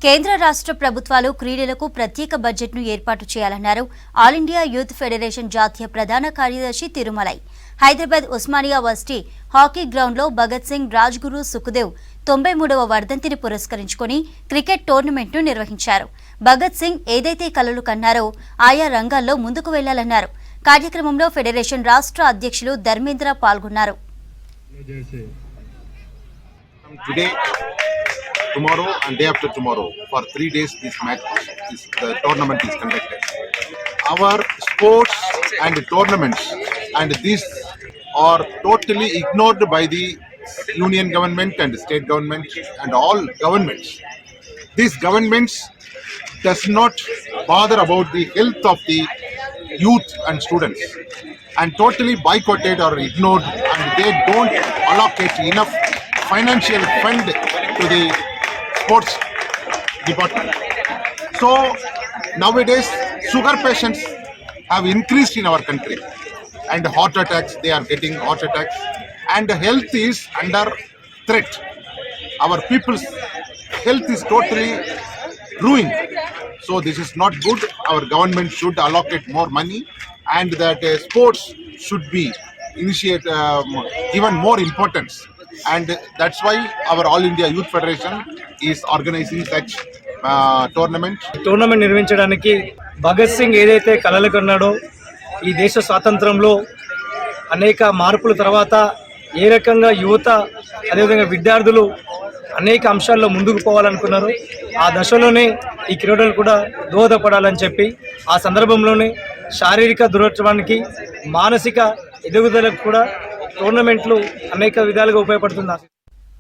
కేంద్ర రాష్ట్ర ప్రభుత్వాలు క్రీడలకు ప్రత్యేక బడ్జెట్ను ఏర్పాటు చేయాలన్నారు ఆల్ ఇండియా యూత్ ఫెడరేషన్ జాతీయ ప్రధాన కార్యదర్శి తిరుమలై. హైదరాబాద్ ఉస్మానియా వర్సిటీ హాకీ గ్రౌండ్లో భగత్ సింగ్ రాజ్గురు సుఖదేవ్ 93వ వర్ధంతిని పురస్కరించుకుని క్రికెట్ టోర్నమెంట్ను నిర్వహించారు. భగత్ సింగ్ ఏదైతే కలలు కన్నారో ఆయా రంగాల్లో ముందుకు వెళ్లాలన్నారు. కార్యక్రమంలో ఫెడరేషన్ రాష్ట్ర అధ్యక్షులు ధర్మేంద్ర పాల్గొన్నారు. Tomorrow and day after tomorrow, for 3 days, the tournament is conducted. Our sports and tournaments and these are totally ignored by the union government and state government and all governments. These governments does not bother about the health of the youth and students and totally boycotted or ignored, and they don't allocate enough financial fund to the sports department. So nowadays sugar patients have increased in our country and heart attacks, they are getting heart attacks, and health is under threat. Our people's health is totally ruined. So this is not good. Our government should allocate more money, and that sports should be given more importance. And that's why our All India Youth Federation is organizing such tournament నిర్వహించడానికి భగత్ సింగ్ ఏదైతే కలలు కన్నాడో ఈ దేశ స్వాతంత్రంలో అనేక మార్పుల తర్వాత ఏ రకంగా యువత అదేవిధంగా విద్యార్థులు అనేక అంశాల్లో ముందుకు పోవాలనుకున్నారు. ఆ దశలోనే ఈ క్రీడలు కూడా దోహదపడాలని చెప్పి ఆ సందర్భంలోనే శారీరక దృఢత్వానికి మానసిక ఎదుగుదలకు కూడా టోర్నమెంట్లు అనేక విధాలుగా ఉపయోగపడుతుంది.